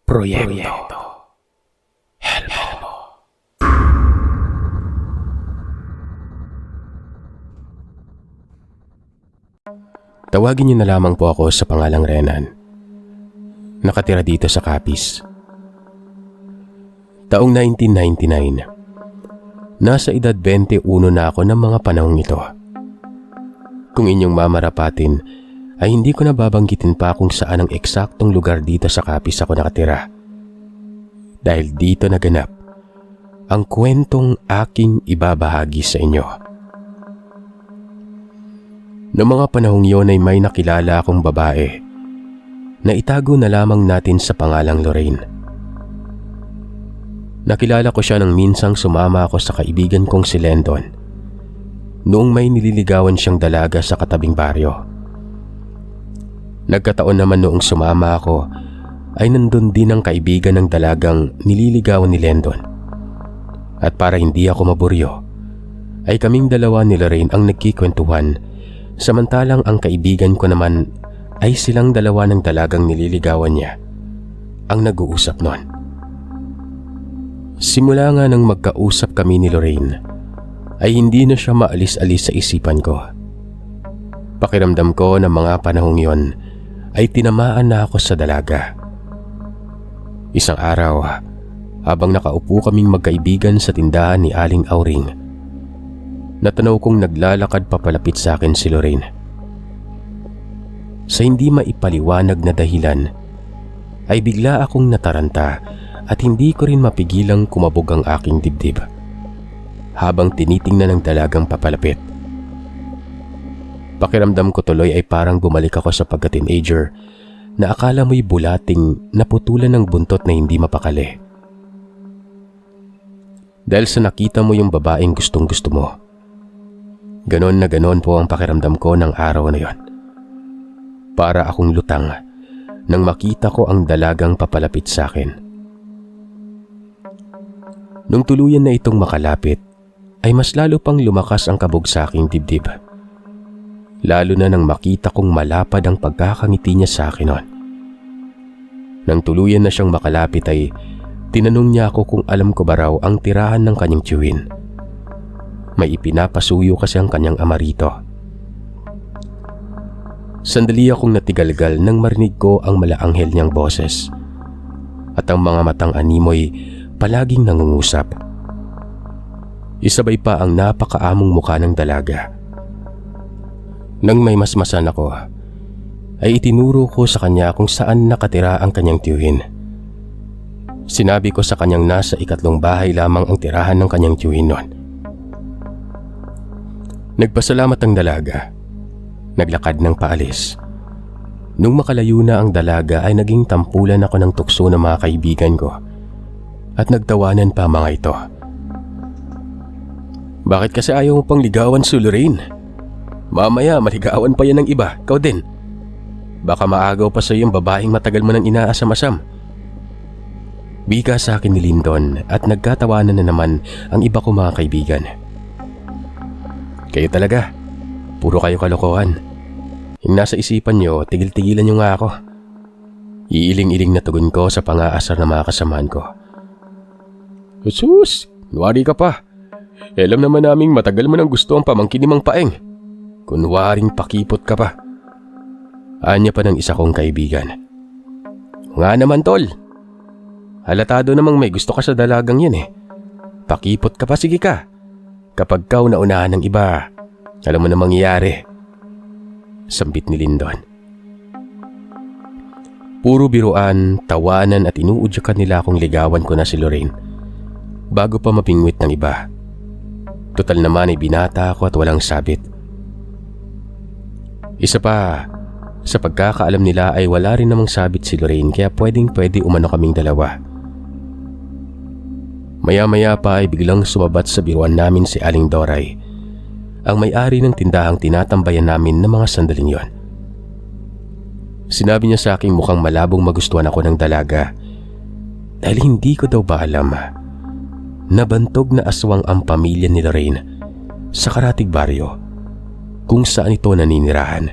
Proyekto Helmo. Tawagin niyo na lamang po ako sa pangalang Renan. Nakatira dito sa Capiz. Taong 1999. Nasa edad 21 na ako ng mga panahong ito. Kung inyong mamarapatin, ay hindi ko nababanggitin pa kung saan ang eksaktong lugar dito sa Capiz ako nakatira. Dahil dito naganap ang kwentong aking ibabahagi sa inyo. Noong mga panahong yon ay may nakilala akong babae na itago na lamang natin sa pangalang Lorraine. Nakilala ko siya nang minsang sumama ako sa kaibigan kong si Lendon noong may nililigawan siyang dalaga sa katabing baryo. Nagkataon naman noong sumama ako ay nandun din ang kaibigan ng dalagang nililigawan ni Lendon. At para hindi ako maburyo, ay kaming dalawa ni Lorraine ang nagkikwentuhan, samantalang ang kaibigan ko naman ay silang dalawa ng dalagang nililigawan niya ang nag-uusap noon. Simula nga nang magkausap kami ni Lorraine, ay hindi na siya maalis-alis sa isipan ko. Pakiramdam ko ng mga panahong yon ay tinamaan na ako sa dalaga. Isang araw, habang nakaupo kaming magkaibigan sa tindahan ni Aling Auring, natanaw kong naglalakad papalapit sa akin si Lorraine. Sa hindi maipaliwanag na dahilan, ay bigla akong nataranta at hindi ko rin mapigilang kumabog ang aking dibdib habang tinitingnan ng dalagang papalapit. Pakiramdam ko tuloy ay parang bumalik ako sa pagka-teenager na akala mo'y bulating naputulan ng buntot na hindi mapakali. Dahil sa nakita mo yung babaeng gustong gusto mo. Ganon na ganon po ang pakiramdam ko ng araw na yon. Para akong lutang nang makita ko ang dalagang papalapit sa akin. Nung tuluyan na itong makalapit, ay mas lalo pang lumakas ang kabog sa aking dibdib. Lalo na nang makita kong malapad ang pagkakangiti niya sa akin noon. Nang tuluyan na siyang makalapit ay tinanong niya ako kung alam ko ba raw ang tirahan ng kanyang tiyuhin. May ipinapasuyo kasi ang kanyang ama rito. Sandali akong natigalgal nang marinig ko ang malaanghel niyang boses at ang mga matang animoy palaging nangungusap. Isabay pa ang napakaamong mukha ng dalaga. Nang may masmasan ako, ay itinuro ko sa kanya kung saan nakatira ang kanyang tiyuhin. Sinabi ko sa kanyang nasa 3 bahay lamang ang tirahan ng kanyang tiyuhin noon. Nagpasalamat ang dalaga. Naglakad ng paalis. Nung makalayo na ang dalaga ay naging tampulan ako ng tukso ng mga kaibigan ko at nagtawanan pa mga ito. Bakit kasi ayaw mo pang ligawan si Lorraine? Mamaya maligawan pa yan ng iba, ikaw din. Baka maagaw pa sa iyo yung babaeng matagal mo nang inaasam-asam. Bika sa akin ni Lindon at nagkatawanan na naman ang iba ko mga kaibigan. Kayo talaga, puro kayo kalokohan. Yung nasa isipan nyo, tigil-tigilan nyo nga ako. Iiling-iling na tugon ko sa pang-aasar na mga kasamahan ko. Jesus, nuwari ka pa. Alam naman naming matagal mo nang gusto ang pamangkin ni Mang Paeng. Kunwaring pakipot ka pa. Anya pa ng isa kong kaibigan. Nga naman tol. Halatado namang may gusto ka sa dalagang yan eh. Pakipot ka pa, sige ka. Kapag kau naunahan ng iba, alam mo na mangyayari. Sambit ni Lindon. Puro biruan, tawanan at inuudyakan nila akong ligawan ko na si Lorraine bago pa mapingwit ng iba. Total naman ay binata ako at walang sabit. Isa pa, sa pagkakaalam nila ay wala rin namang sabit si Lorraine kaya pwedeng-pwede umano kaming dalawa. Maya-maya pa ay biglang sumabat sa biruan namin si Aling Doray, ang may-ari ng tindahang tinatambayan namin ng mga sandaling yon. Sinabi niya sa aking mukhang malabong magustuhan ako ng dalaga dahil hindi ko daw ba alam na bantog na aswang ang pamilya ni Lorraine sa Karatig Baryo kung saan ito naninirahan.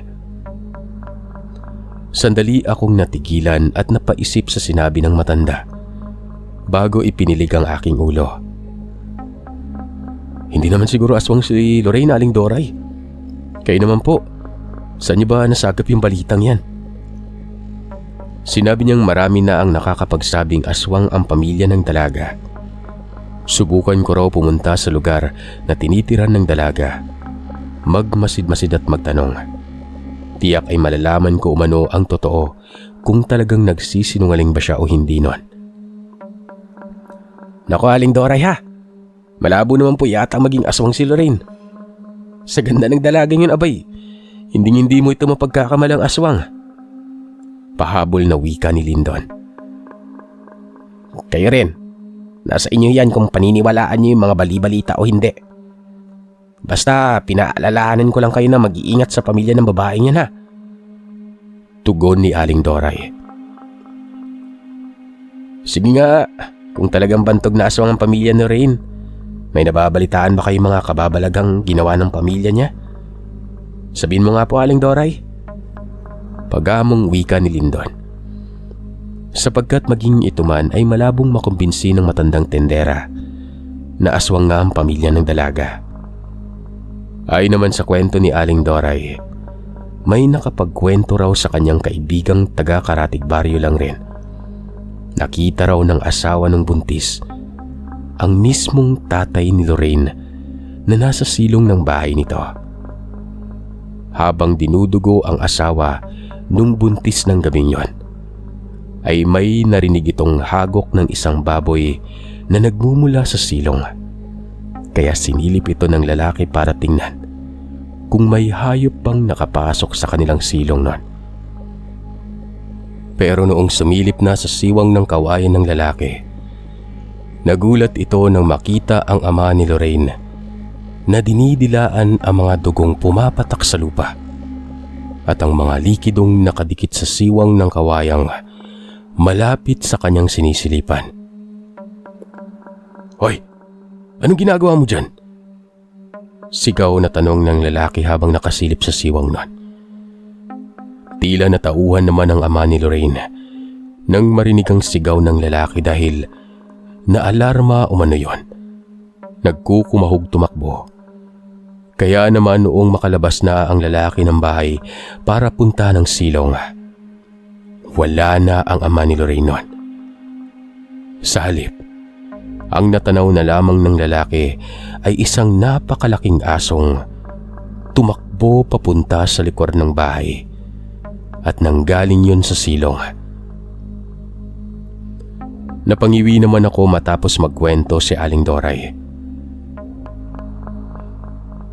Sandali akong natigilan at napaisip sa sinabi ng matanda bago ipinilig ang aking ulo. Hindi naman siguro aswang si Lorraine, Aling Doray. Kayo naman po, saan niyo ba nasagap yung balitang yan? Sinabi niyang marami na ang nakakapagsabing aswang ang pamilya ng dalaga. Subukan ko raw pumunta sa lugar na tinitiran ng dalaga, magmasid-masid at magtanong. Tiyak ay malalaman ko umano ang totoo kung talagang nagsisinungaling ba siya o hindi nun. Naku, Aling Doray ha, malabo naman po yata maging aswang si Lorraine. Sa ganda ng dalagang yun abay, hindi mo ito mapagkakamalang aswang. Pahabol na wika ni Lindon. Kayo rin, nasa inyo yan kung paniniwalaan niyo yung mga bali-balita o hindi. Basta pinaalalahanan ko lang kayo na mag-iingat sa pamilya ng babaeng yan ha. Tugon ni Aling Doray. Sige nga, kung talagang bantog na aswang ang pamilya ni Lorraine, may nababalitaan ba kayong mga kababalagang ginawa ng pamilya niya? Sabihin mo nga po, Aling Doray. Pagamong wika ni Lindon. Sapagkat maging ito man ay malabong makumbinsi ng matandang tendera na aswang nga ang pamilya ng dalaga. Ay naman sa kwento ni Aling Doray, may nakapagkwento raw sa kanyang kaibigang taga-Karatig Baryo lang rin. Nakita raw ng asawa ng buntis ang mismong tatay ni Lorraine na nasa silong ng bahay nito. Habang dinudugo ang asawa nung buntis ng gabing yon, ay may narinig itong hagok ng isang baboy na nagmumula sa silong. Kaya sinilip ito ng lalaki para tingnan kung may hayop bang nakapasok sa kanilang silong nun. Pero noong sumilip na sa siwang ng kawayan ng lalaki, nagulat ito nang makita ang ama ni Lorraine na dinidilaan ang mga dugong pumapatak sa lupa at ang mga likidong nakadikit sa siwang ng kawayang malapit sa kanyang sinisilipan. Hoy! Anong ginagawa mo dyan? Sigaw na tanong ng lalaki habang nakasilip sa siwang nun. Tila natauhan naman ang ama ni Lorraine nang marinig ang sigaw ng lalaki dahil naalarma umano yon. Nagkukumahog tumakbo. Kaya naman noong makalabas na ang lalaki ng bahay para punta ng silong, wala na ang ama ni Lorraine nun. Sa halip, ang natanaw na lamang ng lalaki ay isang napakalaking asong tumakbo papunta sa likod ng bahay at nanggaling yun sa silong. Napangiwi naman ako matapos magkwento si Aling Doray.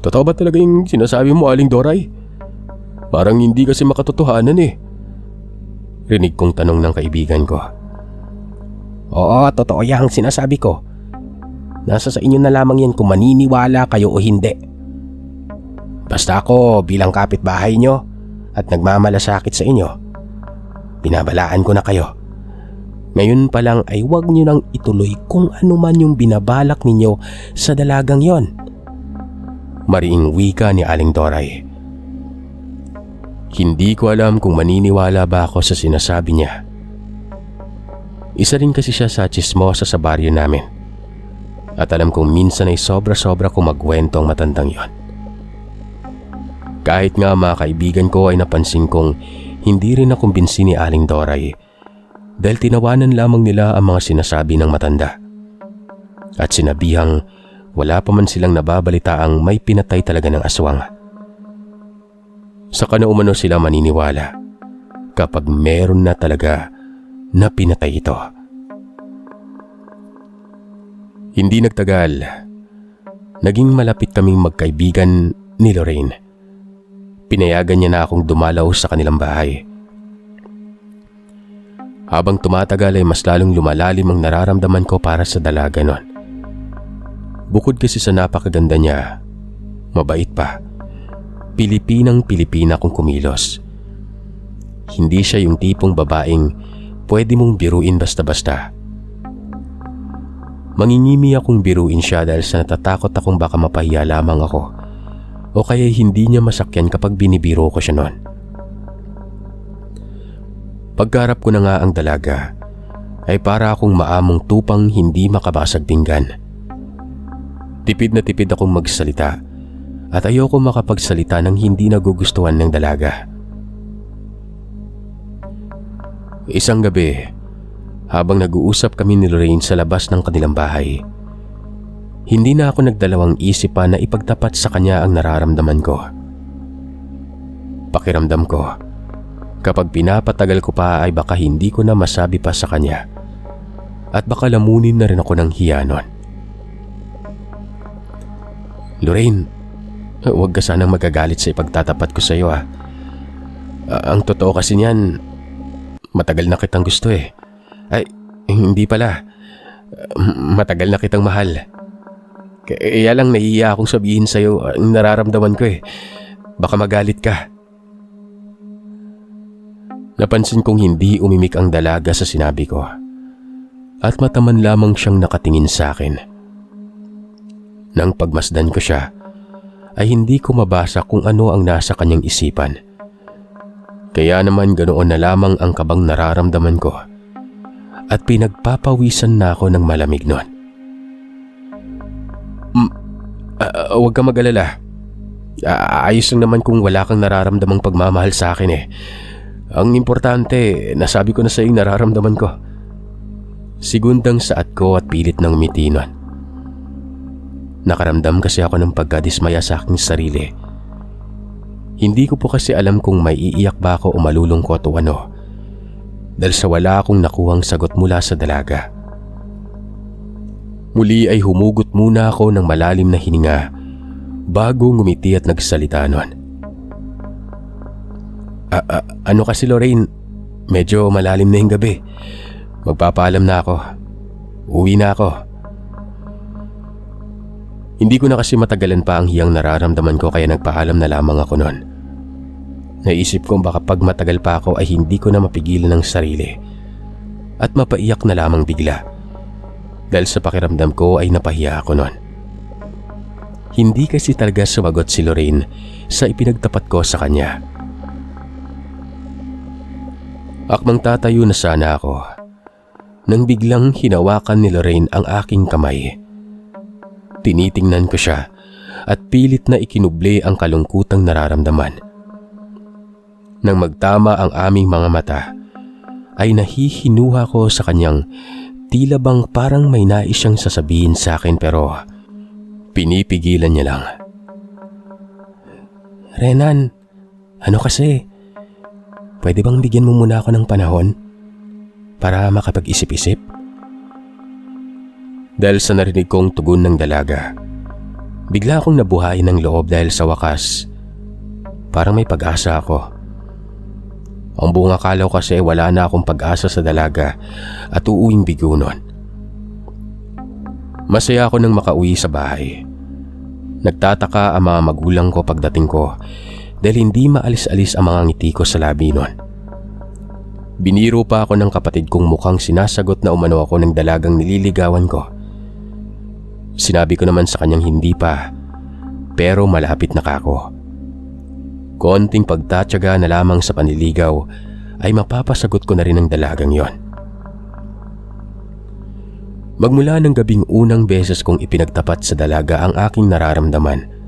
Totoo ba talaga yung sinasabi mo, Aling Doray? Parang hindi kasi makatotohanan eh. Rinig kong tanong ng kaibigan ko. Oo, totoo yang sinasabi ko. Nasa sa inyo na lamang yan kung maniniwala kayo o hindi. Basta ako bilang kapitbahay nyo at nagmamalasakit sa inyo, binabalaan ko na kayo. Ngayon pa lang ay huwag nyo nang ituloy kung ano man yung binabalak ninyo sa dalagang yon. Mariing wika ni Aling Doray. Hindi ko alam kung maniniwala ba ako sa sinasabi niya. Isa rin kasi siya sa tsismosa sa baryo namin. At alam kong minsan ay sobra-sobra kung magkwento ang matandang yon. Kahit nga mga kaibigan ko ay napansin kong hindi rin nakumbinsi ni Aling Doray dahil tinawanan lamang nila ang mga sinasabi ng matanda. At sinabihang wala pa man silang nababalitaang may pinatay talaga ng aswang. Saka na umano sila maniniwala kapag meron na talaga na pinatay ito. Hindi nagtagal, naging malapit kaming magkaibigan ni Lorraine. Pinayagan niya na akong dumalaw sa kanilang bahay. Habang tumatagal ay mas lalong lumalalim ang nararamdaman ko para sa dalaga nun. Bukod kasi sa napakaganda niya, mabait pa. Pilipinang-Pilipina kung kumilos. Hindi siya yung tipong babaeng pwede mong biruin basta-basta. Mangingimi akong biruin siya dahil sa natatakot akong baka mapahiya lamang ako o kaya hindi niya masakyan kapag binibiro ko siya noon. Pagkarap ko na nga ang dalaga, ay para akong maamong tupang hindi makabasag pinggan. Tipid na tipid akong magsalita at ayoko makapagsalita ng hindi nagugustuhan ng dalaga. Isang gabi, habang nag-uusap kami ni Lorraine sa labas ng kanilang bahay, hindi na ako nagdalawang isip pa na ipagtapat sa kanya ang nararamdaman ko. Pakiramdam ko, kapag pinapatagal ko pa ay baka hindi ko na masabi pa sa kanya at baka lamunin na rin ako ng hiya nun. Lorraine, huwag ka sanang magagalit sa ipagtatapat ko sa iyo ah. Ang totoo kasi niyan, matagal na kitang gusto eh. Ay, hindi pala. Matagal na kitang mahal. Kaya lang nahihiya akong sabihin sa iyo ang nararamdaman ko eh. Baka magalit ka. Napansin kong hindi umimik ang dalaga sa sinabi ko at mataman lamang siyang nakatingin sa akin. Nang pagmasdan ko siya, ay hindi ko mabasa kung ano ang nasa kanyang isipan. Kaya naman ganoon na lamang ang kabang nararamdaman ko at pinagpapawisan na ako ng malamig nun. Huwag ka mag-alala. Ayos lang naman kung wala kang nararamdamang pagmamahal sa akin eh. Ang importante, nasabi ko na sa iyong nararamdaman ko. Sigundang saad ko at pilit ng umiti nun. Nakaramdam kasi ako ng pagkadismaya sa aking sarili. Hindi ko po kasi alam kung may iiyak ba ako o malulungkot o ano, dahil sa wala akong nakuhang sagot mula sa dalaga. Muli ay humugot muna ako ng malalim na hininga bago ngumiti at nagsalita nun. Ano kasi Lorraine, medyo malalim na yung gabi. Magpapaalam na ako. Uwi na ako. Hindi ko na kasi matagalan pa ang hiyang nararamdaman ko kaya nagpaalam na lamang ako noon. Naisip kong baka pag matagal pa ako ay hindi ko na mapigilan ng sarili at mapaiyak na lamang bigla dahil sa pakiramdam ko ay napahiya ako noon. Hindi kasi talaga sumagot si Lorraine sa ipinagtapat ko sa kanya. Akmang tatayo na sana ako nang biglang hinawakan ni Lorraine ang aking kamay. Tinitingnan ko siya at pilit na ikinuble ang kalungkutang nararamdaman. Nang magtama ang aming mga mata, ay nahihinuha ko sa kanyang tila bang parang may nais siyang sasabihin sa akin pero pinipigilan niya lang. Renan, ano kasi? Pwede bang bigyan mo muna ako ng panahon para makapag-isip-isip? Dahil sa narinig kong tugon ng dalaga, bigla akong nabuhayin ng loob dahil sa wakas, parang may pag-asa ako. Ang buong akala ko kasi wala na akong pag-asa sa dalaga at uuwing bigo nun. Masaya ako nang makauwi sa bahay. Nagtataka ang mga magulang ko pagdating ko dahil hindi maalis-alis ang mga ngiti ko sa labi nun. Biniro pa ako ng kapatid kong mukhang sinasagot na umano ako ng dalagang nililigawan ko. Sinabi ko naman sa kanyang hindi pa, pero malapit na kako. Konting pagtatyaga na lamang sa panliligaw ay mapapasagot ko na rin ang dalagang yon. Magmula ng gabing unang beses kong ipinagtapat sa dalaga ang aking nararamdaman,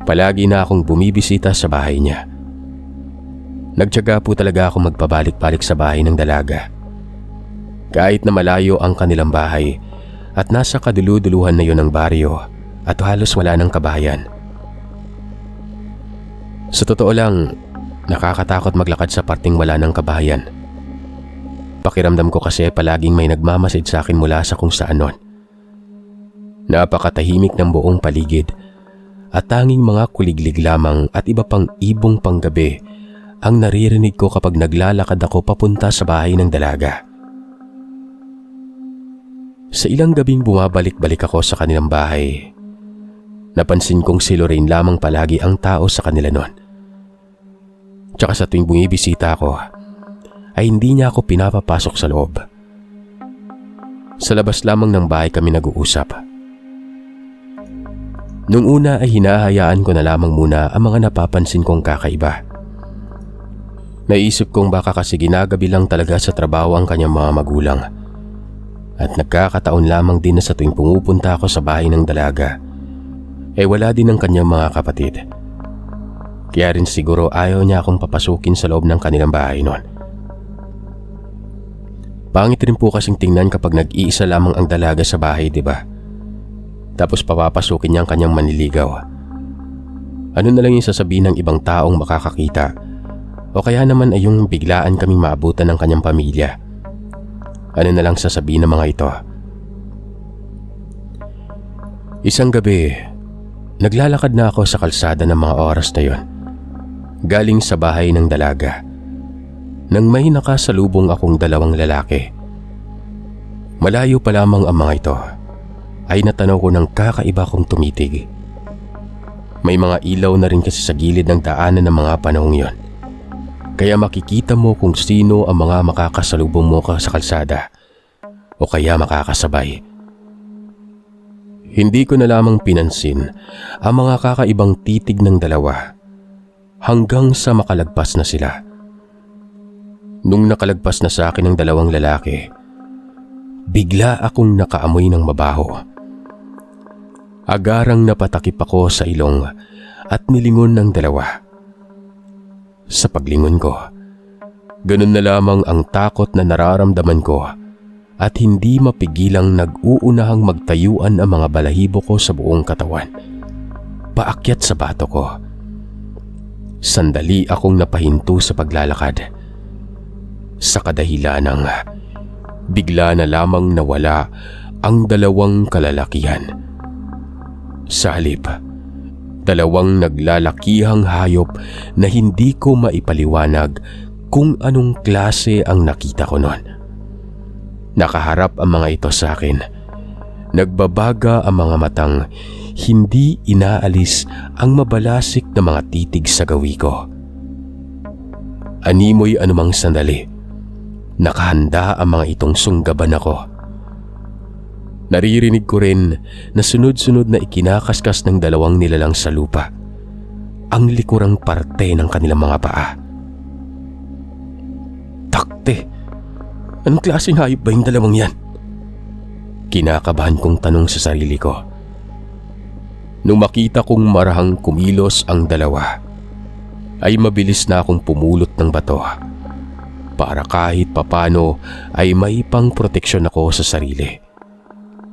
palagi na akong bumibisita sa bahay niya. Nagtiyaga po talaga akong magpabalik-balik sa bahay ng dalaga. Kahit na malayo ang kanilang bahay at nasa kadulu-duluhan na yon ng baryo at halos wala ng kabahayan. Sa totoo lang, nakakatakot maglakad sa parting wala ng kabahayan. Pakiramdam ko kasi palaging may nagmamasid sa akin mula sa kung saan nun. Napakatahimik ng buong paligid at tanging mga kuliglig lamang at iba pang ibong panggabi ang naririnig ko kapag naglalakad ako papunta sa bahay ng dalaga. Sa ilang gabing bumabalik-balik ako sa kanilang bahay, napansin kong si Lorraine lamang palagi ang tao sa kanila nun. Tsaka sa tuwing bumibisita ako, ay hindi niya ako pinapapasok sa loob. Sa labas lamang ng bahay kami nag-uusap. Nung una ay hinahayaan ko na lamang muna ang mga napapansin kong kakaiba. Naisip kong baka kasi ginagabi lang talaga sa trabaho ang kanyang mga magulang. At nagkakataon lamang din na sa tuwing pumupunta ako sa bahay ng dalaga, wala din ang kanyang mga kapatid. Kaya rin siguro ayaw niya akong papasukin sa loob ng kanilang bahay noon. Pangit rin po kasing tingnan kapag nag-iisa lamang ang dalaga sa bahay, di ba? Tapos papapasukin niya ang kanyang manliligaw. Ano na lang yung sasabihin ng ibang taong makakakita, o kaya naman ay yung biglaan kaming maabutan ng kanyang pamilya. Ano na lang sasabihin ng mga ito? Isang gabi, naglalakad na ako sa kalsada ng mga oras na yon, galing sa bahay ng dalaga, nang may nakasalubong akong dalawang lalaki. Malayo pa lamang ang mga ito, ay natanaw ko ng kakaiba kong tumitig. May mga ilaw na rin kasi sa gilid ng daanan ng mga panahong yon, kaya makikita mo kung sino ang mga makakasalubong mo sa kalsada o kaya makakasabay. Hindi ko na lamang pinansin ang mga kakaibang titig ng dalawa hanggang sa makalagpas na sila. Nung nakalagpas na sa akin ang dalawang lalaki, bigla akong nakaamoy ng mabaho. Agarang napatakip ako sa ilong at nilingon ng dalawa. Sa paglingon ko, ganun na lamang ang takot na nararamdaman ko at hindi mapigilang nag-uunahang magtayuan ang mga balahibo ko sa buong katawan, paakyat sa bato ko. Sandali akong napahinto sa paglalakad. Sa kadahilanang bigla na lamang nawala ang dalawang kalalakihan. Sa halip, dalawang naglalakihang hayop na hindi ko maipaliwanag kung anong klase ang nakita ko noon. Nakaharap ang mga ito sa akin. Nagbabaga ang mga matang hindi inaalis ang mabalasik na mga titig sa gawi ko. Animoy anumang sandali, nakahanda ang mga itong sunggaban ako. Naririnig ko rin na sunod-sunod na ikinakaskas ng dalawang nilalang sa lupa ang likurang parte ng kanilang mga paa. Takte, anong klaseng hayop ba yung dalawang yan? Kinakabahan kong tanong sa sarili ko. Nung makita kong marahang kumilos ang dalawa, ay mabilis na akong pumulot ng bato para kahit papano ay may pang proteksyon ako sa sarili.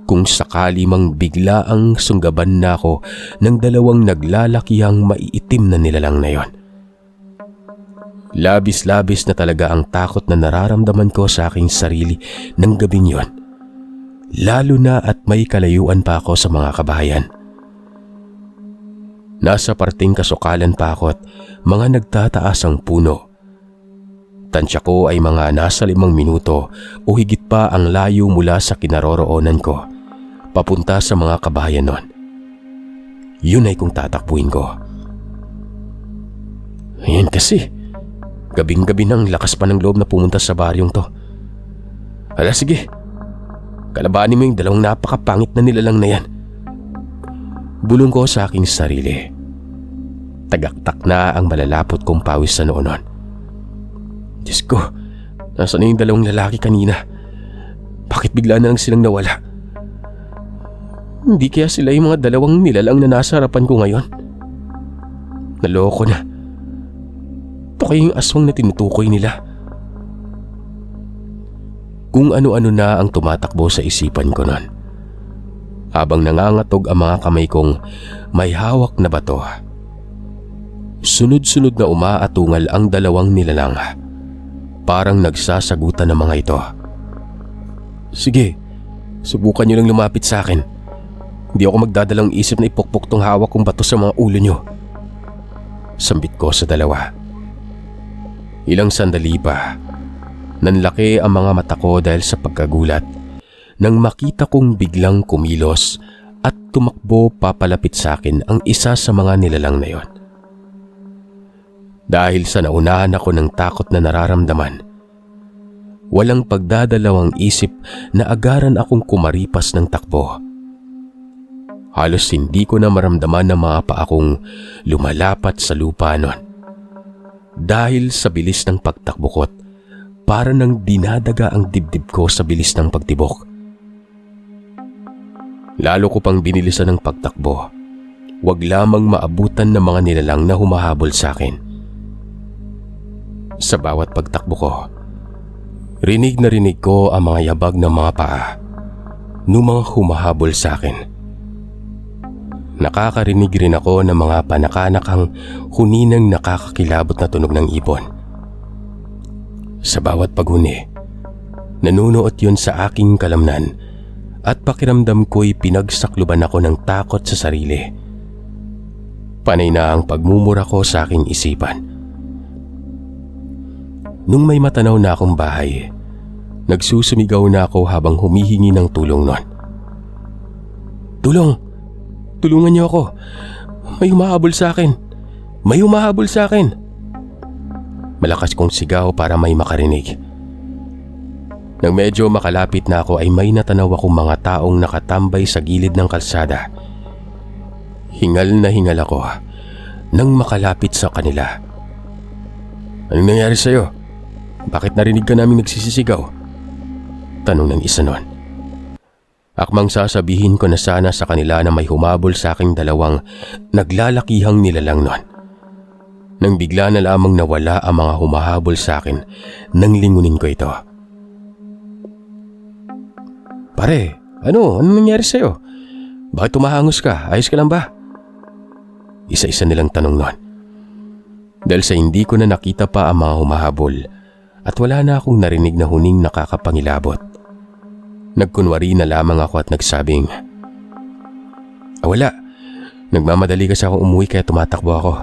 Kung sakali mang bigla ang sunggaban na ako ng dalawang naglalakihang maiitim na nilalang na yon. Labis-labis na talaga ang takot na nararamdaman ko sa aking sarili ng gabing yon, lalo na at may kalayuan pa ako sa mga kabahayan. Nasa parting kasukalan pa ako at mga nagtataas ang puno. Tansya ko ay mga nasa 5 minuto o higit pa ang layo mula sa kinaroroonan ko papunta sa mga kabahayan nun. Yun ay kung tatakbuhin ko. Ayan kasi, gabing-gabi nang lakas pa ng loob na pumunta sa baryong to. Hala sige, kalabanin mo yung dalawang napakapangit na nilalang na yan. Bulong ko sa aking sarili. Tagaktak na ang malalapot kong pawis sa noonon. Diyos ko, nasaan na yung dalawang lalaki kanina? Bakit bigla na lang silang nawala? Hindi kaya sila yung mga dalawang nilalang na nasa harapan ko ngayon? Naloko na. Ito kayong aswang na tinutukoy nila. Kung ano-ano na ang tumatakbo sa isipan ko nun, habang nangangatog ang mga kamay kong may hawak na bato. Sunod-sunod na umaatungal ang dalawang nilalang. Parang nagsasagutan ng mga ito. Sige, subukan nyo lang lumapit sa akin. Hindi ako magdadalang isip na ipukpok tong hawak kong bato sa mga ulo nyo. Sambit ko sa dalawa. Ilang sandali pa, nanlaki ang mga mata ko dahil sa pagkagulat nang makita kong biglang kumilos at tumakbo papalapit sa akin ang isa sa mga nilalang na yon. Dahil sa naunahan ako ng takot na nararamdaman, walang pagdadalawang isip na agaran akong kumaripas ng takbo. Halos hindi ko na maramdaman na mga paa kong lumalapat sa lupa nun. dahil sa bilis ng pagtakbo ko't para nang dinadaga ang dibdib ko sa bilis ng pagtibok. Lalo ko pang binilisan ng pagtakbo, wag lamang maabutan ng mga nilalang na humahabol sa akin. Sa bawat pagtakbo ko, rinig na rinig ko ang mga yabag ng mga paa ng mga humahabol sa akin. Nakakarinig rin ako ng mga panakanakang huninang nakakakilabot na tunog ng ibon. Sa bawat paghuni, nanunuot yun sa aking kalamnan at pakiramdam ko'y pinagsakluban ako ng takot sa sarili. Panay na ang pagmumura ko sa aking isipan. Nung may matanaw na akong bahay, nagsusumigaw na ako habang humihingi ng tulong nun. Tulong! Tulungan niyo ako! May humahabol sa akin! May humahabol sa akin! Malakas kong sigaw para may makarinig. Nang medyo makalapit na ako ay may natanaw akong mga taong nakatambay sa gilid ng kalsada. Hingal na hingal ako nang makalapit sa kanila. Anong nangyari sa'yo? Bakit narinig ka namin nagsisisigaw? Tanong ng isa nun. Akmang sasabihin ko na sana sa kanila na may humabol sa aking dalawang naglalakihang nilalang nun. Nang bigla na lamang nawala ang mga humahabol sa akin nang lingunin ko ito. Pare, ano nangyari sa'yo? Bakit tumahangos ka? Ayos ka lang ba? Isa-isa nilang tanong nun. Dahil sa hindi ko na nakita pa ang mga humahabol at wala na akong narinig na huning nakakapangilabot, nagkunwari na lamang ako at nagsabing, wala. Nagmamadali kasi akong umuwi kaya tumatakbo ako.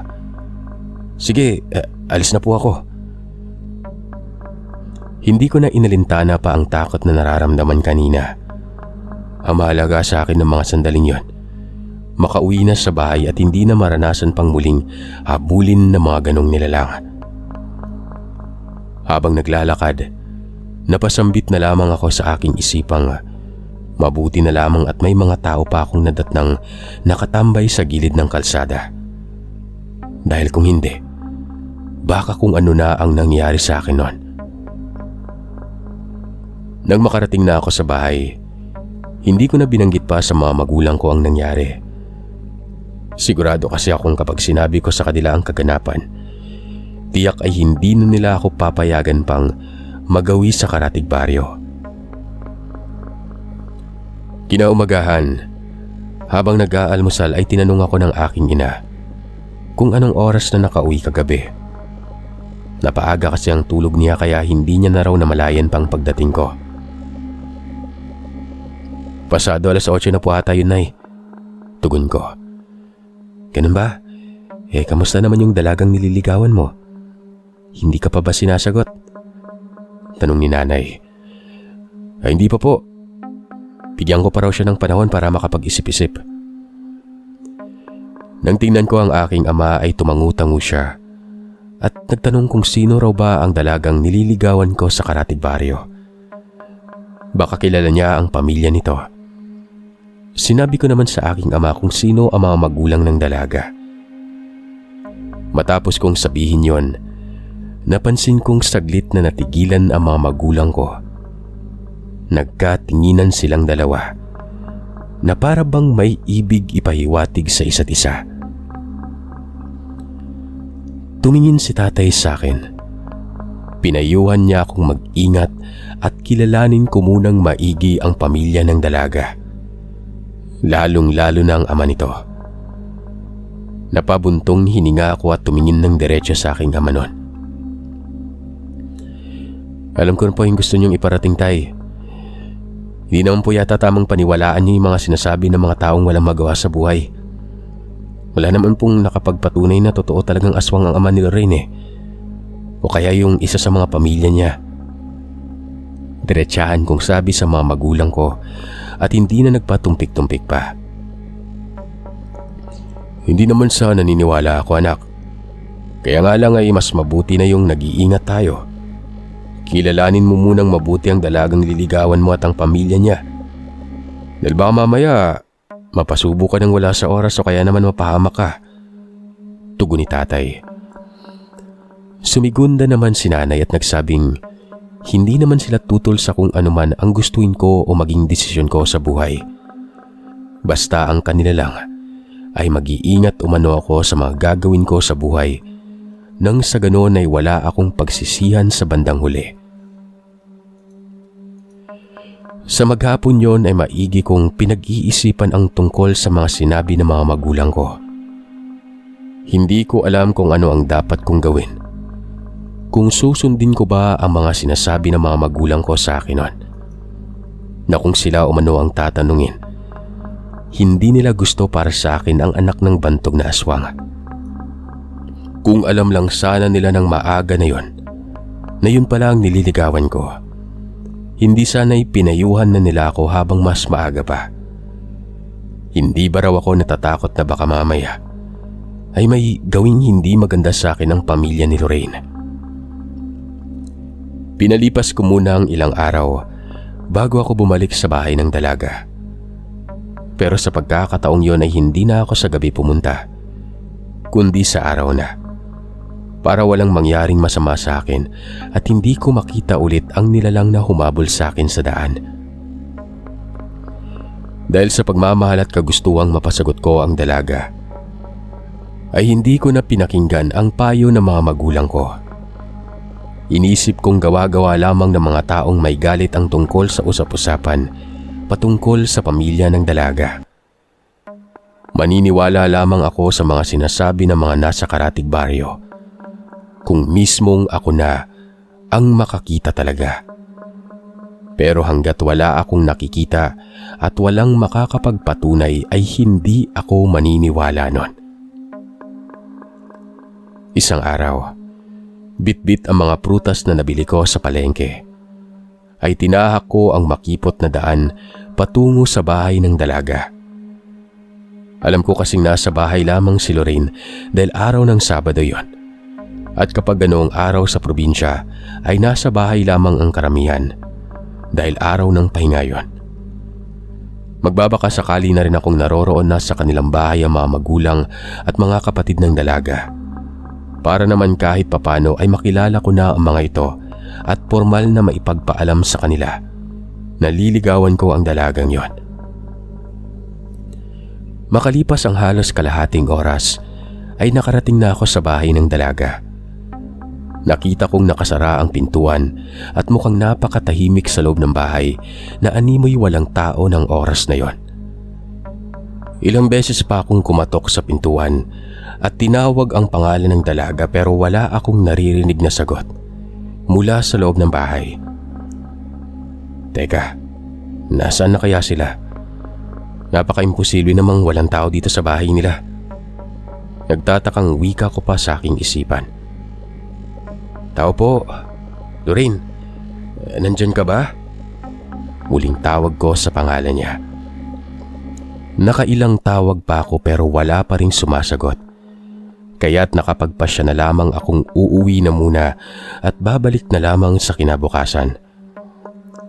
Sige, alis na po ako. Hindi ko na inalintana pa ang takot na nararamdaman kanina. Ang mahalaga sa akin ng mga sandaling yon, makauwi na sa bahay at hindi na maranasan pang muling habulin ng mga ganong nilalang. Habang naglalakad, napasambit na lamang ako sa aking isipang mabuti na lamang at may mga tao pa akong nadatnang nakatambay sa gilid ng kalsada. Dahil kung hindi, baka kung ano na ang nangyari sa akin noon. Nang makarating na ako sa bahay, hindi ko na binanggit pa sa mga magulang ko ang nangyari. Sigurado kasi akong kapag sinabi ko sa kanila ang kaganapan, tiyak ay hindi na nila ako papayagan pang magawi sa Karatig Baryo. Kinaumagahan, habang nag-aalmusal ay tinanong ako ng aking ina kung anong oras na nakauwi kagabi. Napaaga kasi ang tulog niya kaya hindi niya na raw namalayan pang pagdating ko. Pasado 8:00 na po ata yun, Nay. Tugon ko. Ganun ba? Kamusta naman yung dalagang nililigawan mo? Hindi ka pa ba sinasagot? Tanong ni Nanay. Hindi pa po. Bigyan ko pa raw siya ng panahon para makapag-isip-isip. Nang tingnan ko ang aking ama ay tumangu-tangu siya at nagtanong kung sino raw ba ang dalagang nililigawan ko sa Karatig Baryo. Baka kilala niya ang pamilya nito. Sinabi ko naman sa aking ama kung sino ang mga magulang ng dalaga. Matapos kong sabihin yon, napansin kong saglit na natigilan ang mga magulang ko. Nagkatinginan silang dalawa na para bang may ibig ipahiwatig sa isa't isa. Tumingin si tatay sa akin. Pinayuhan niya akong mag-ingat at kilalanin ko munang maigi ang pamilya ng dalaga. Lalong-lalo na ang ama nito. Napabuntong hininga ako at tumingin ng diretso sa aking ama nun. Alam ko na po yung gusto niyong iparating, Tay. Hindi naman po yata tamang paniwalaan niyo yung mga sinasabi ng mga taong walang magawa sa buhay. Wala naman pong nakapagpatunay na totoo talagang aswang ang ama ni Lorraine o kaya yung isa sa mga pamilya niya. Diretsahan kong sabi sa mga magulang ko at hindi na nagpatumpik-tumpik pa. Hindi naman sa naniniwala ako, anak. Kaya nga lang ay mas mabuti na yung nag-iingat tayo. Kilalanin mo munang mabuti ang dalagang liligawan mo at ang pamilya niya. Dahil baka mamaya mapasubo ka ng wala sa oras o kaya naman mapahamak ka. Tugon ni tatay. Sumigunda naman si nanay at nagsabing hindi naman sila tutol sa kung anuman ang gustuin ko o maging desisyon ko sa buhay. Basta ang kanila lang ay mag-iingat umano ako sa mga gagawin ko sa buhay nang sa ganon ay wala akong pagsisihan sa bandang huli. Sa maghapon yon ay maigi kong pinag-iisipan ang tungkol sa mga sinabi ng mga magulang ko. Hindi ko alam kung ano ang dapat kong gawin. Kung susundin ko ba ang mga sinasabi ng mga magulang ko sa akin noon. Na kung sila umano ang tatanungin, hindi nila gusto para sa akin ang anak ng bantog na aswang. Kung alam lang sana nila ng maaga na yun pala ang nililigawan ko. Hindi sana'y pinayuhan na nila ako habang mas maaga pa. Hindi ba raw ako natatakot na baka mamaya ay may gawing hindi maganda sa akin ang pamilya ni Lorraine? Pinalipas ko muna ang ilang araw bago ako bumalik sa bahay ng dalaga. Pero sa pagkakataong yon ay hindi na ako sa gabi pumunta, kundi sa araw na. Para walang mangyaring masama sa akin at hindi ko makita ulit ang nilalang na humabol sa akin sa daan. Dahil sa pagmamahal at kagustuhang mapasagot ko ang dalaga, ay hindi ko na pinakinggan ang payo ng mga magulang ko. Inisip kong gawa-gawa lamang ng mga taong may galit ang tungkol sa usap-usapan patungkol sa pamilya ng dalaga. Maniniwala lamang ako sa mga sinasabi ng mga nasa karatig baryo kung mismong ako na ang makakita talaga. Pero hanggat wala akong nakikita at walang makakapagpatunay ay hindi ako maniniwala nun. Isang araw, bitbit ang mga prutas na nabili ko sa palengke, ay tinahak ko ang makipot na daan patungo sa bahay ng dalaga. Alam ko kasing nasa bahay lamang si Lorraine dahil araw ng Sabado yon. At kapag ganoong araw sa probinsya ay nasa bahay lamang ang karamihan dahil araw ng pahinga yon. Magbabaka sakali na rin akong naroroon na sa kanilang bahay ang mga magulang at mga kapatid ng dalaga. Para naman kahit papano ay makilala ko na ang mga ito at formal na maipagpaalam sa kanila na liligawan ko ang dalagang yon. Makalipas ang halos kalahating oras ay nakarating na ako sa bahay ng dalaga. Nakita kong nakasara ang pintuan at mukhang napakatahimik sa loob ng bahay na animoy walang tao ng oras na yon. Ilang beses pa akong kumatok sa pintuan at tinawag ang pangalan ng dalaga pero wala akong naririnig na sagot mula sa loob ng bahay. Teka, nasaan na kaya sila? Napaka-imposible namang walang tao dito sa bahay nila. Nagtatakang wika ko pa sa aking isipan. Tao po, Lorraine, nandyan ka ba? Muling tawag ko sa pangalan niya. Nakailang tawag pa ako pero wala pa ring sumasagot. Kaya't nakapagpasya na lamang akong uuwi na muna at babalik na lamang sa kinabukasan.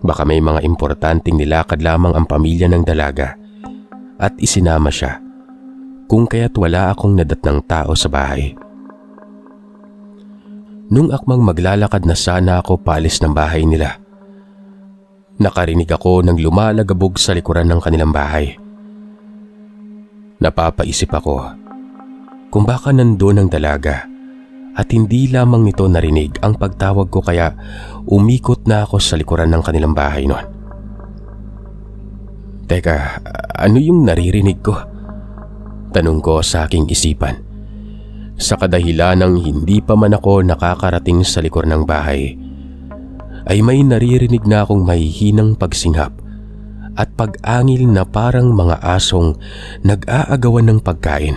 Baka may mga importanteng nilakad lamang ang pamilya ng dalaga at isinama siya, kung kaya't wala akong nadatnang tao sa bahay. Nung akmang maglalakad na sana ako paalis ng bahay nila, nakarinig ako ng lumalagabog sa likuran ng kanilang bahay. Napapaisip ako kung baka nandoon ang dalaga at hindi lamang nito narinig ang pagtawag ko kaya umikot na ako sa likuran ng kanilang bahay noon. Teka, ano yung naririnig ko? Tanong ko sa aking isipan. Sa kadahilan ng hindi pa man ako nakakarating sa likod ng bahay, ay may naririnig na akong mahihinang pagsinghap at pag-angil na parang mga asong nag-aagawan ng pagkain.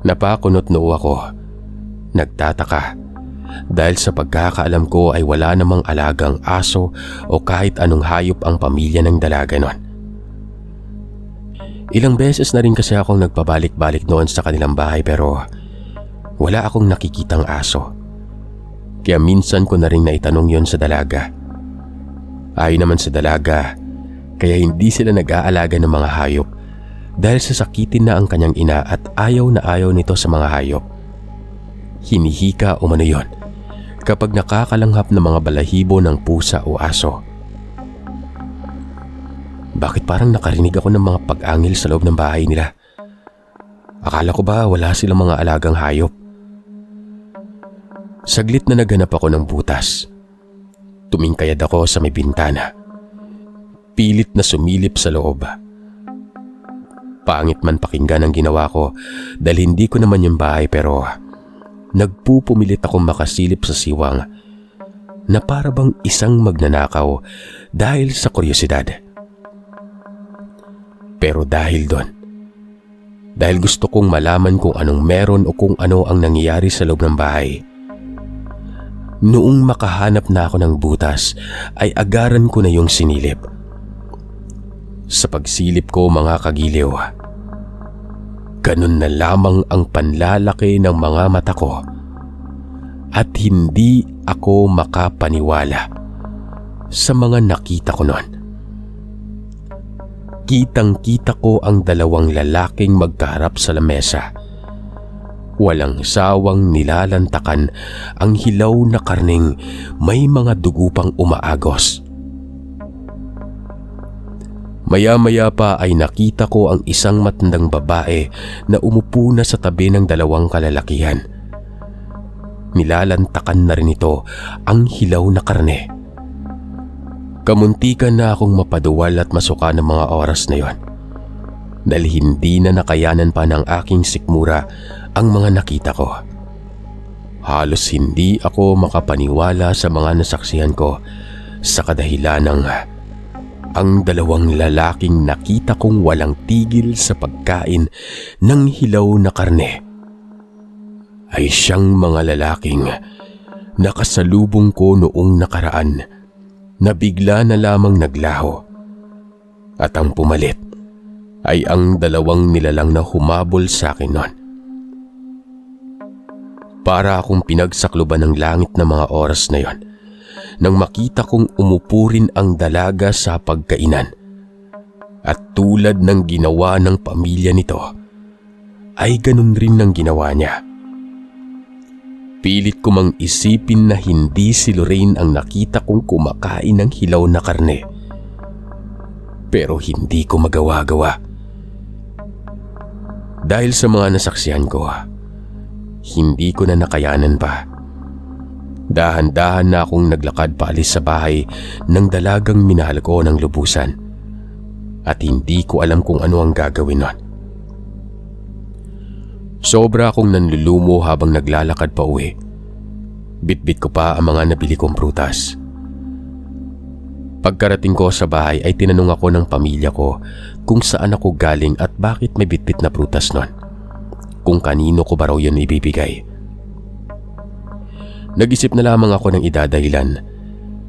Napakunot noo ako, nagtataka, dahil sa pagkakaalam ko ay wala namang alagang aso o kahit anong hayop ang pamilya ng dalaga nun. Ilang beses na rin kasi akong nagpabalik-balik noon sa kanilang bahay pero wala akong nakikitang aso. Kaya minsan ko na rin naitanong yon sa dalaga. Ayon naman sa dalaga, kaya hindi sila nag-aalaga ng mga hayop dahil sasakitin na ang kanyang ina at ayaw na ayaw nito sa mga hayop. Hinihika umano yon kapag nakakalanghap ng mga balahibo ng pusa o aso. Bakit parang nakarinig ako ng mga pag-angil sa loob ng bahay nila? Akala ko ba wala silang mga alagang hayop? Saglit na naghanap ako ng butas. Tumingkayad ako sa may bintana. Pilit na sumilip sa loob. Pangit man pakinggan ang ginawa ko dahil hindi ko naman yung bahay, pero nagpupumilit akong makasilip sa siwang na para bang isang magnanakaw dahil sa kuryosidad. Pero dahil gusto kong malaman kung anong meron o kung ano ang nangyayari sa loob ng bahay, noong makahanap na ako ng butas ay agaran ko na yung sinilip. Sa pagsilip ko, mga kagiliw, ganun na lamang ang panlalaki ng mga mata ko at hindi ako makapaniwala sa mga nakita ko noon. Kitang-kita ko ang dalawang lalaking magkaharap sa lamesa. Walang sawang nilalantakan ang hilaw na karneng may mga dugo pang umaagos. Maya-maya pa ay nakita ko ang isang matandang babae na umupo na sa tabi ng dalawang kalalakihan. Nilalantakan na rin ito ang hilaw na karne. Kamuntikan na akong mapaduwal at masuka ng mga oras na yon, dahil hindi na nakayanan pa ng aking sikmura ang mga nakita ko. Halos hindi ako makapaniwala sa mga nasaksihan ko sa kadahilan ng ang dalawang lalaking nakita kong walang tigil sa pagkain ng hilaw na karne ay siyang mga lalaking nakasalubong ko noong nakaraan na bigla na lamang naglaho, at ang pumalit ay ang dalawang nilalang na humabol sa akin noon. Para akong pinagsakluban ng langit na mga oras na yon nang makita kong umupo rin ang dalaga sa pagkainan, at tulad ng ginawa ng pamilya nito ay ganun rin ang ginawa niya. Pilit ko mang isipin na hindi si Lorraine ang nakita kong kumakain ng hilaw na karne, pero hindi ko magawa-gawa. Dahil sa mga nasaksihan ko, hindi ko na nakayanan pa. Dahan-dahan na akong naglakad paalis sa bahay ng dalagang minahal ko ng lubusan, at hindi ko alam kung ano ang gagawin nun. Sobra akong nanlulumo habang naglalakad pa uwi. Bitbit ko pa ang mga nabili kong prutas. Pagkarating ko sa bahay ay tinanong ako ng pamilya ko kung saan ako galing at bakit may bitbit na prutas nun, kung kanino ko ba raw yun ibibigay. Nag-isip na lamang ako ng idadahilan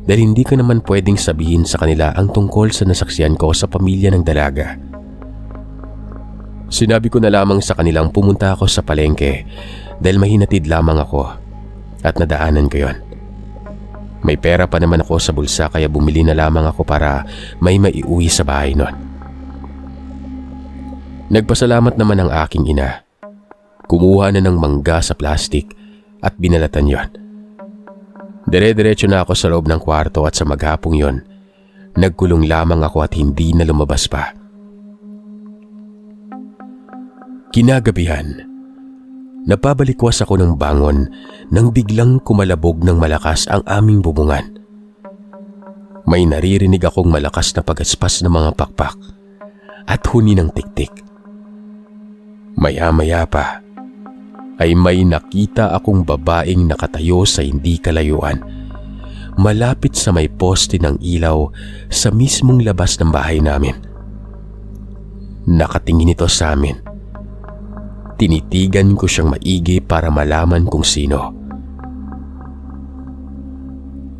dahil hindi ko naman pwedeng sabihin sa kanila ang tungkol sa nasaksihan ko sa pamilya ng dalaga. Sinabi ko na lamang sa kanilang pumunta ako sa palengke dahil mahinatid lamang ako at nadaanan ko yon. May pera pa naman ako sa bulsa kaya bumili na lamang ako para may maiuwi sa bahay nun. Nagpasalamat naman ang aking ina. Kumuha na ng mangga sa plastik at binalatan yon. Dire-diretso na ako sa loob ng kwarto at sa maghapong yon, nagkulong lamang ako at hindi na lumabas pa. Kinagabihan, napabalikwas ako ng bangon nang biglang kumalabog ng malakas ang aming bubungan. May naririnig akong malakas na pagaspas ng mga pakpak at huni ng tiktik. Maya-maya pa ay may nakita akong babaeng nakatayo sa hindi kalayuan, malapit sa may poste ng ilaw sa mismong labas ng bahay namin. Nakatingin ito sa amin. Tinitigan ko siyang maigi para malaman kung sino.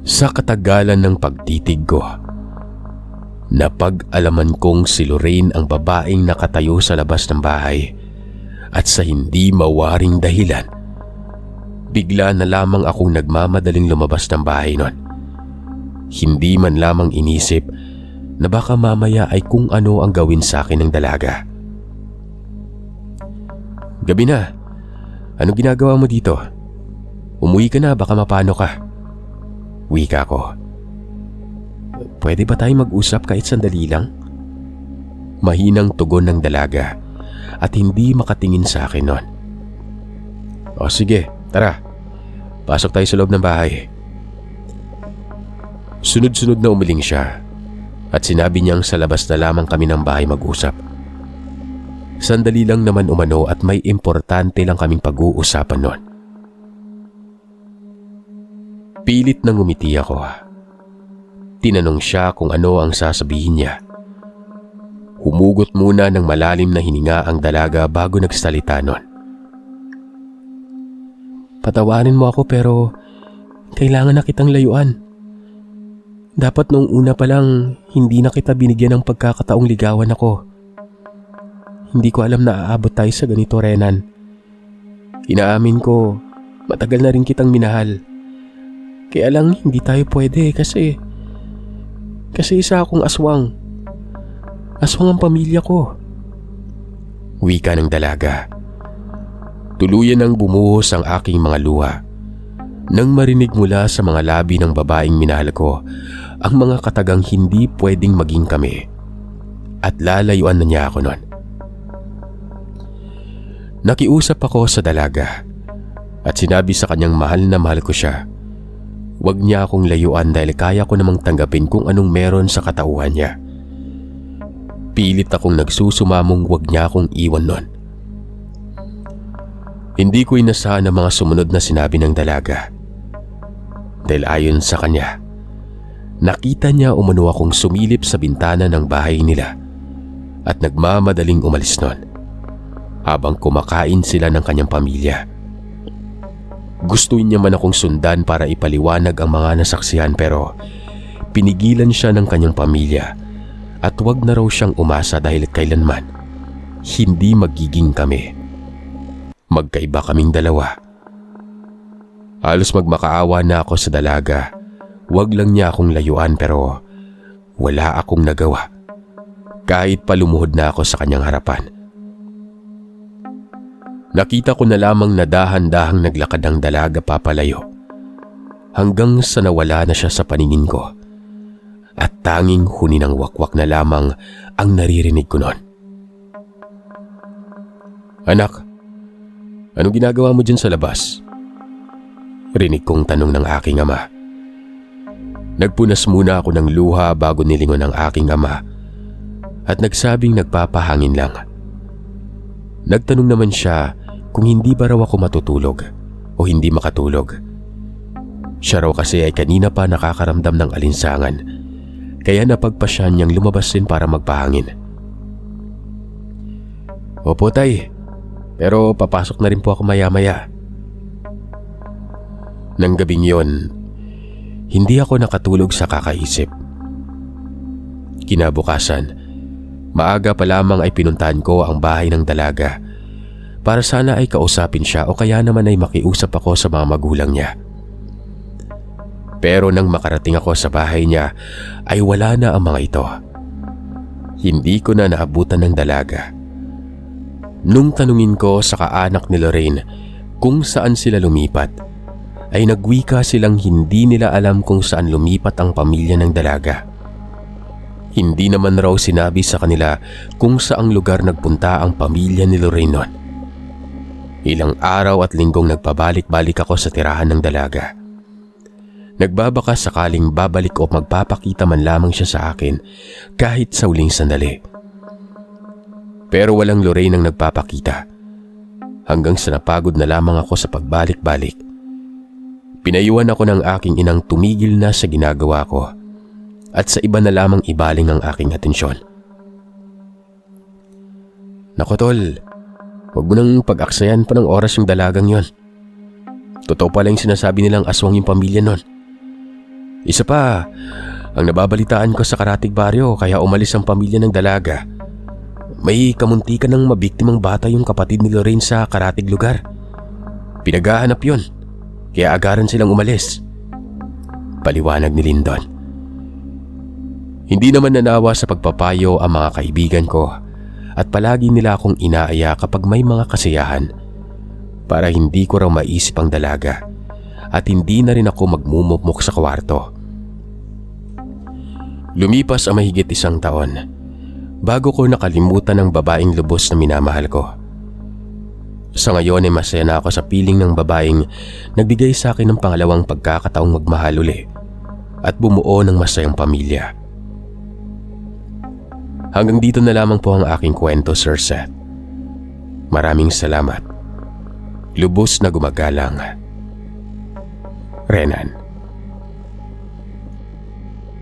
Sa katagalan ng pagtitig ko, napag-alaman kong si Lorraine ang babaeng nakatayo sa labas ng bahay, at sa hindi mawaring dahilan, bigla na lamang akong nagmamadaling lumabas ng bahay nun. Hindi man lamang inisip na baka mamaya ay kung ano ang gawin sa akin ng dalaga. "Gabi na. Anong ginagawa mo dito?" Umuwi ka na, baka mapano ka. Wika ko. Pwede ba tayo mag-usap kahit sandali lang? Mahinang tugon ng dalaga at hindi makatingin sa akin nun. O sige, tara. Pasok tayo sa loob ng bahay. Sunod-sunod na umiling siya at sinabi niyang sa labas na lamang kami ng bahay mag-usap. Sandali lang naman umano at may importante lang kaming pag-uusapan nun. Pilit nang ngumiti ako. Tinanong siya kung ano ang sasabihin niya. Humugot muna ng malalim na hininga ang dalaga bago nagsalita nun. Patawarin mo ako pero kailangan na kitang layuan. Dapat noong una pa lang hindi na kita binigyan ng pagkakataong ligawan ako. Hindi ko alam na aabot tayo sa ganito, Renan. Inaamin ko, matagal na rin kitang minahal. Kaya lang hindi tayo pwede kasi isa akong aswang. Aswang ang pamilya ko. Wika ng dalaga. Tuluyan nang bumuhos ang aking mga luha nang marinig mula sa mga labi ng babaeng minahal ko ang mga katagang hindi pwedeng maging kami at lalayuan na niya ako nun. Nakiusap ako sa dalaga at sinabi sa kanyang mahal na mahal ko siya. Huwag niya akong layuan dahil kaya ko namang tanggapin kung anong meron sa katauhan niya. Pilit akong nagsusumamong huwag niya akong iwan nun. Hindi ko inasahan ang mga sumunod na sinabi ng dalaga. Dahil ayon sa kanya, nakita niya umano akong sumilip sa bintana ng bahay nila at nagmamadaling umalis nun habang kumakain sila ng kanyang pamilya. Gustuin niya man akong sundan para ipaliwanag ang mga nasaksihan pero pinigilan siya ng kanyang pamilya at wag na raw siyang umasa dahil kailanman hindi magiging kami. Magkaiba kaming dalawa. Halos magmakaawa na ako sa dalaga. Wag lang niya akong layuan pero wala akong nagawa. Kahit palumuhod na ako sa kanyang harapan. Nakita ko na lamang na dahan-dahang naglakad ang dalaga papalayo hanggang sa nawala na siya sa paningin ko at tanging huni ng wakwak na lamang ang naririnig ko noon. Anak, anong ginagawa mo dyan sa labas? Rinig kong tanong ng aking ama. Nagpunas muna ako ng luha bago nilingon ang aking ama at nagsabing nagpapahangin lang. Nagtanong naman siya kung hindi ba raw ako matutulog o hindi makatulog. Siya raw kasi ay kanina pa nakakaramdam ng alinsangan kaya napagpasya niyang lumabas din para magpahangin. Opo tay, pero papasok na rin po ako maya-maya. Nang gabing yon, hindi ako nakatulog sa kakaisip. Kinabukasan, maaga pa lamang ay pinuntahan ko ang bahay ng dalaga para sana ay kausapin siya o kaya naman ay makiusap ako sa mga magulang niya. Pero nang makarating ako sa bahay niya ay wala na ang mga ito. Hindi ko na naabutan ng dalaga. Nung tanungin ko sa kaanak ni Lorraine kung saan sila lumipat, ay nagwika silang hindi nila alam kung saan lumipat ang pamilya ng dalaga. Hindi naman raw sinabi sa kanila kung saang lugar nagpunta ang pamilya ni Lorraine noon. Ilang araw at linggong nagpabalik-balik ako sa tirahan ng dalaga. Nagbabaka sakaling babalik o magpapakita man lamang siya sa akin kahit sa uling sandali. Pero walang Lorraine ang nagpapakita. Hanggang sa napagod na lamang ako sa pagbalik-balik. Pinayuhan ako ng aking inang tumigil na sa ginagawa ko at sa iba na lamang ibaling ang aking atensyon. Naku tol, huwag mo nang pag-aksayan pa ng oras yung dalagang yon. Totoo pala yung sinasabi nilang aswang yung pamilya nun. Isa pa, ang nababalitaan ko sa Karatig Baryo kaya umalis ang pamilya ng dalaga. May kamuntikan ng mabiktimang bata yung kapatid ni Lorraine sa Karatig lugar. Pinaghahanap yon, kaya agaran silang umalis. Paliwanag ni Lindon. Hindi naman nanawa sa pagpapayo ang mga kaibigan ko at palagi nila akong inaaya kapag may mga kasiyahan para hindi ko raw maisip ang dalaga at hindi na rin ako magmumukmuk sa kwarto. Lumipas ang mahigit 1 taon bago ko nakalimutan ang babaeng lubos na minamahal ko. Sa ngayon ay masaya na ako sa piling ng babaeng nagbigay sa akin ng pangalawang pagkakataong magmahal uli at bumuo ng masayang pamilya. Hanggang dito na lamang po ang aking kwento, Sir Seth. Maraming salamat. Lubos na gumagalang, Renan.